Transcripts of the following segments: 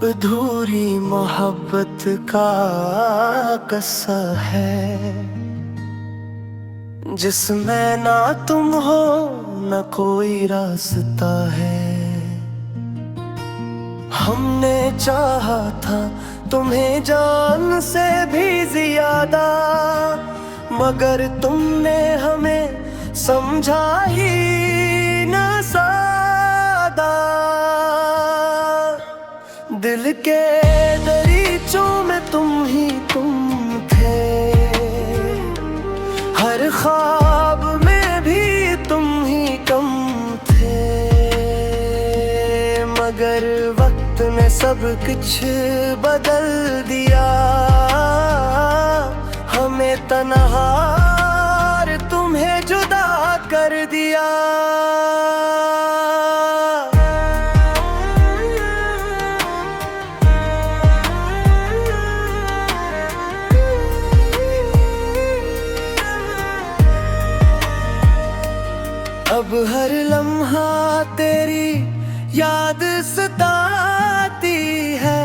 अधूरी मोहब्बत का किस्सा है जिसमें ना तुम हो न कोई रास्ता है। हमने चाहा था तुम्हें जान से भी ज्यादा, मगर तुमने हमें समझा ही न सादा। दिल के दरीचों में तुम ही तुम थे, हर ख्वाब में भी तुम ही कम थे। मगर वक्त ने सब कुछ बदल दिया, हमें तन्हा और तुम्हें जुदा कर दिया। अब हर लम्हा तेरी याद सताती है,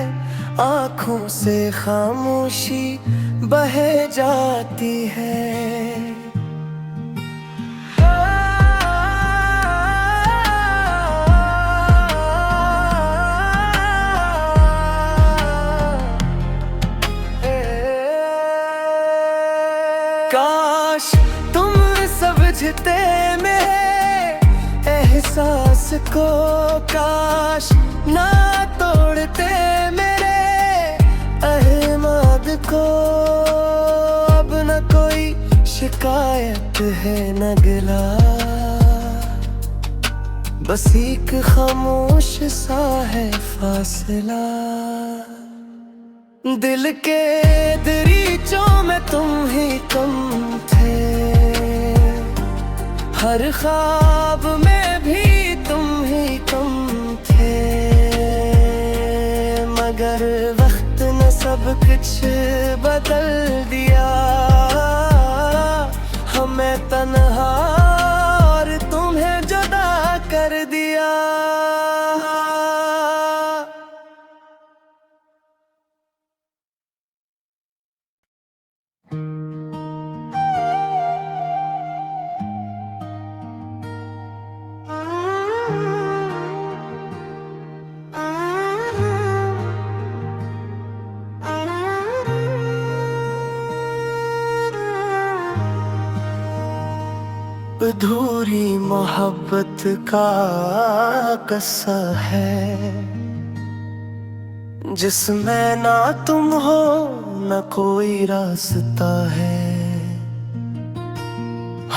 आँखों से खामोशी बह जाती है। काश तुम समझते मेरे एहसास को, काश ना तोड़ते मेरे अहमाद को। अब न कोई शिकायत है न गिला, बस एक खामोश सा है फासला। दिल के दरीचों में तुम ही तुम थे, हर ख्वाब में भी तुम ही तुम थे। मगर वक्त ने सब कुछ बदल दिया, हमें तन्हा और तुम्हें जुदा कर दिया। अधूरी मोहब्बत का किस्सा है जिसमें ना तुम हो न कोई रास्ता है।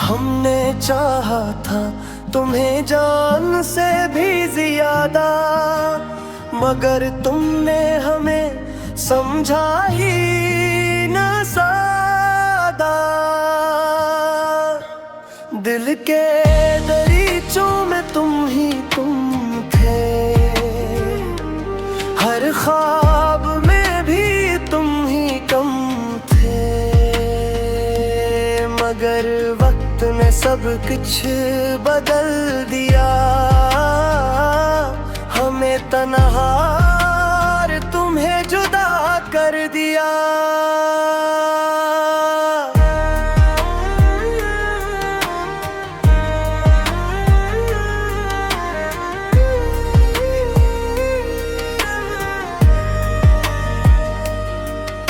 हमने चाहा था तुम्हें जान से भी ज्यादा, मगर तुमने हमें समझा ही न सादा। दिल के दरीचों में तुम ही तुम थे, हर ख्वाब में भी तुम ही कम थे। मगर वक्त ने सब कुछ बदल दिया, हमें तन्हा और तुम्हें जुदा कर दिया।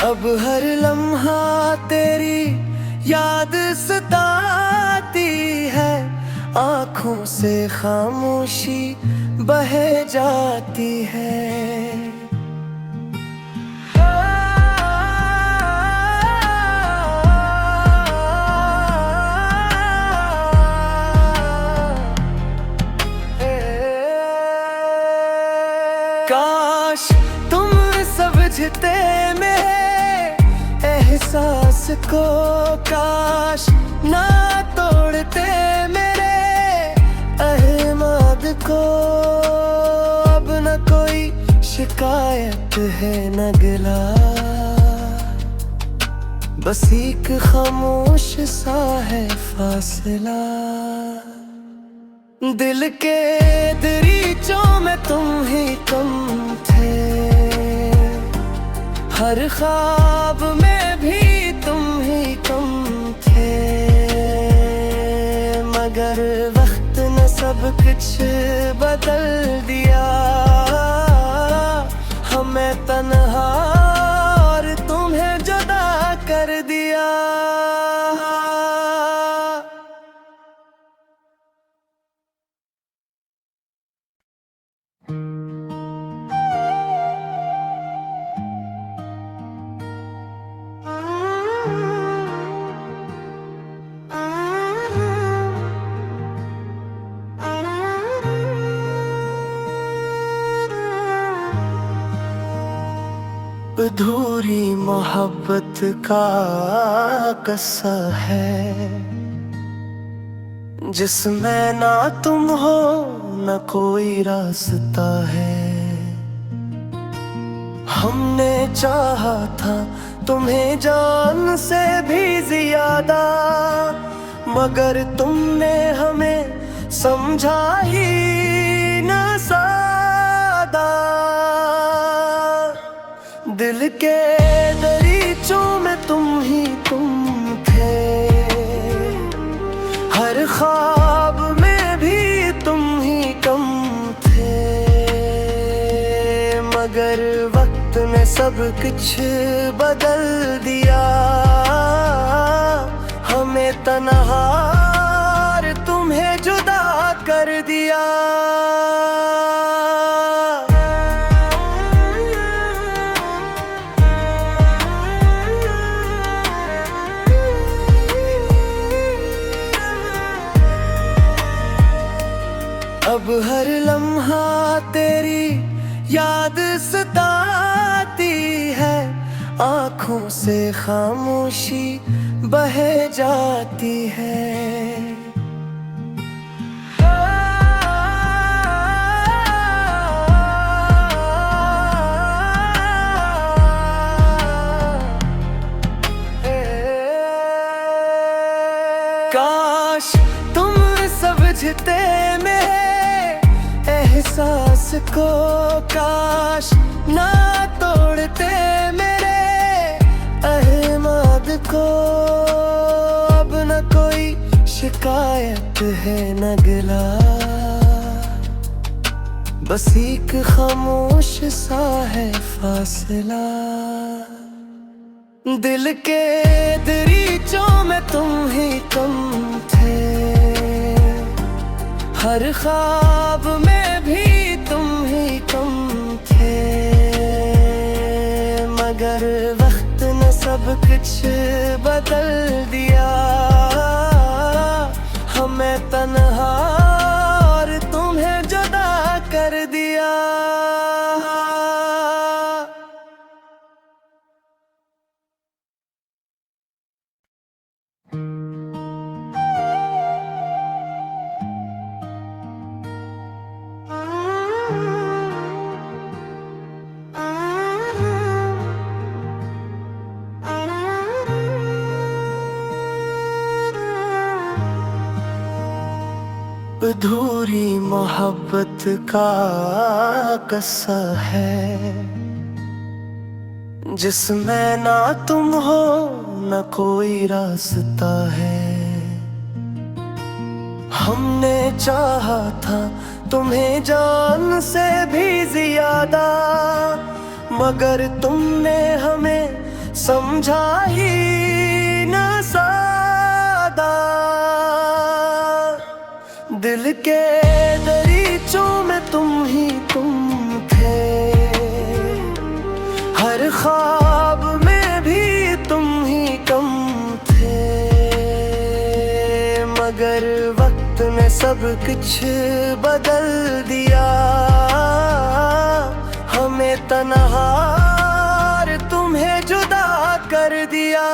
अब हर लम्हा तेरी याद सताती है, आँखों से खामोशी बह जाती है। काश तुम समझते मेरे एहसास को, काश ना तोड़ते मेरे अहमाद को। अब न कोई शिकायत है न गिला, बस एक खामोश सा है फासला। दिल के दरीचों में तुम ही तुम थे, हर ख्वाब में भी तुम ही कम थे, मगर वक्त ने सब कुछ बदल दिया। हमें तन्हा और तुम्हें जुदा कर दिया। अधूरी मोहब्बत का किस्सा है, जिसमें ना तुम हो न कोई रास्ता है। हमने चाहा था तुम्हें जान से भी ज्यादा, मगर तुमने हमें समझा ही न सादा। दिल के दरीचों में तुम ही तुम थे, हर ख्वाब में भी तुम ही कम थे, मगर वक्त ने सब कुछ बदल दिया। हमें तन्हा और तुम्हें जुदा कर दिया। अब हर लम्हा तेरी याद सताती है, आँखों से खामोशी बह जाती है। काश तुम समझते मेरे एहसास को, काश ना तोड़ते मेरे अहमाद को। अब न कोई शिकायत है न गिला, बस एक खामोश सा है फासला। दिल के दरीचों में तुम ही तुम थे, हर ख्वाब में भी तुम ही कम थे, मगर वक्त ने सब कुछ बदल दिया। हमें तन्हा और तुम्हें जुदा कर दिया। अधूरी मोहब्बत का किस्सा है, जिसमें ना तुम हो न कोई रास्ता है। हमने चाहा था तुम्हें जान से भी ज्यादा, मगर तुमने हमें समझा ही न सादा। दिल के दरीचों में तुम ही तुम थे, हर ख्वाब में भी तुम ही कम थे, मगर वक्त ने सब कुछ बदल दिया। हमें तन्हा और तुम्हें जुदा कर दिया।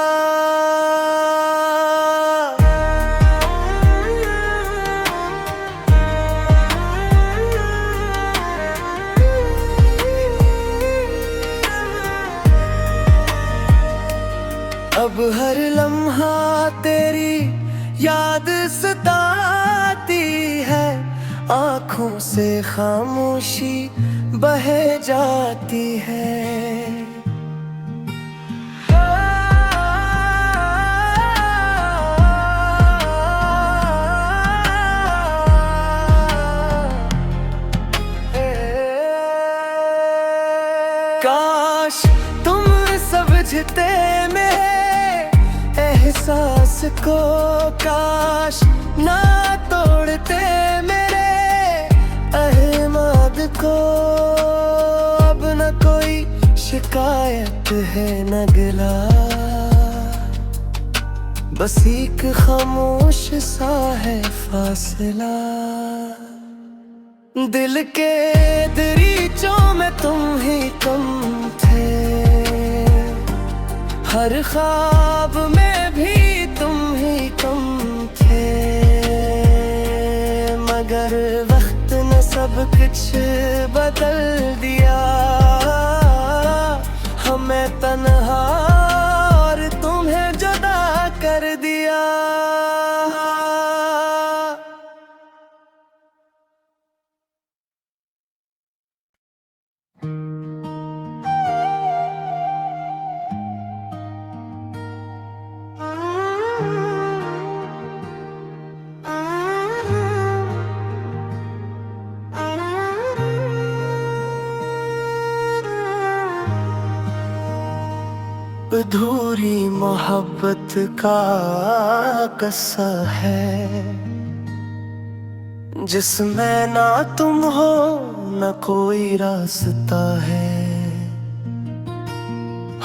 अब हर लम्हा तेरी याद सताती है, आँखों से खामोशी बह जाती है। काश तुम समझते मेरे एहसास को, काश ना तोड़ते मेरे अहमाद को। अब न कोई शिकायत है न गिला, बस एक खामोश सा है फासला। दिल के दरीचों में तुम ही तुम थे, हर ख्वाब में भी तुम ही तुम थे। मगर वक्त ने सब कुछ बदल दिया, हमें तन्हा और तुम्हें जुदा कर दिया। अधूरी मोहब्बत का किस्सा है, जिसमें ना तुम हो न कोई रास्ता है।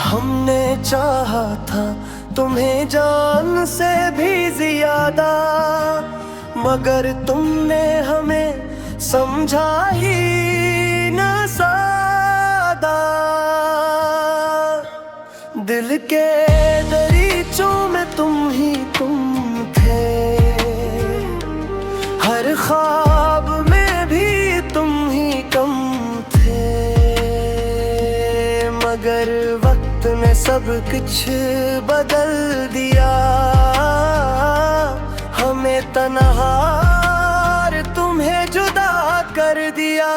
हमने चाहा था तुम्हें जान से भी ज्यादा, मगर तुमने हमें समझा ही न सादा। दिल के दरीचों में तुम ही तुम थे, हर ख्वाब में भी तुम ही तुम थे। मगर वक्त ने सब कुछ बदल दिया, हमें तन्हा और तुम्हें जुदा कर दिया।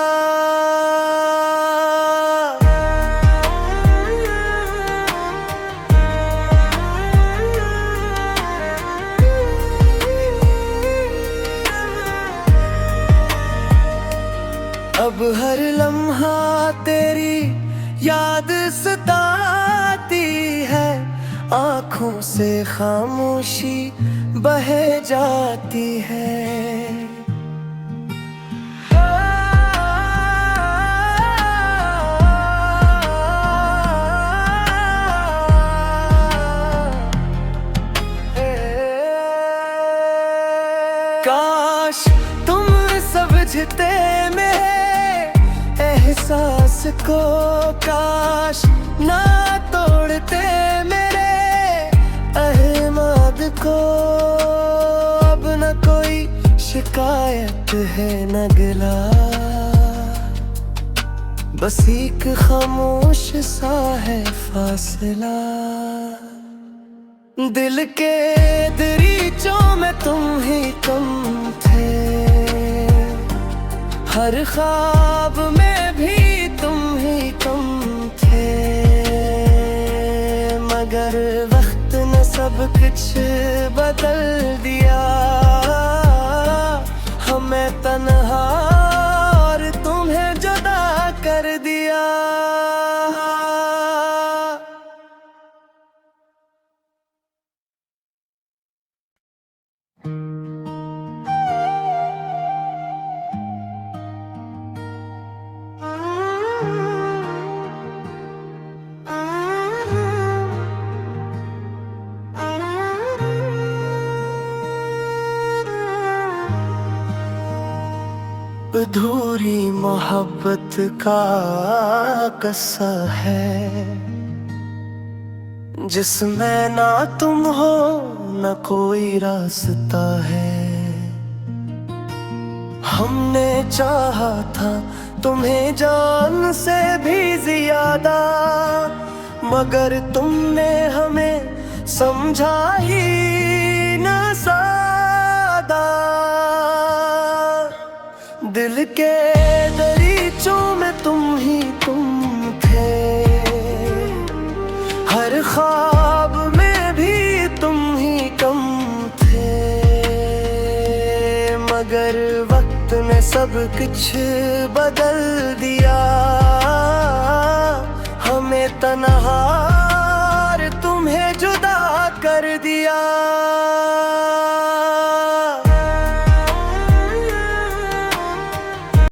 अब हर लम्हा तेरी याद सताती है, आँखों से खामोशी बह जाती है। काश तुम समझते मेरे एहसास को, काश ना तोड़ते मेरे अहमाद को। अब न कोई शिकायत है न गिला, बस एक खामोश सा है फासला। दिल के दरीचों में तुम ही तुम थे, हर ख्वाब में भी तुम ही तुम थे। मगर वक्त ने सब कुछ बदल दिया, हमें तन्हा और तुम्हें जुदा कर दिया। अधूरी मोहब्बत का किस्सा है, जिसमें ना तुम हो न कोई रास्ता है। हमने चाहा था तुम्हें जान से भी ज्यादा, मगर तुमने हमें समझा ही न सादा। दिल के दरीचों में तुम ही तुम थे, हर ख्वाब में भी तुम ही तुम थे। मगर वक्त ने सब कुछ बदल दिया, तन्हा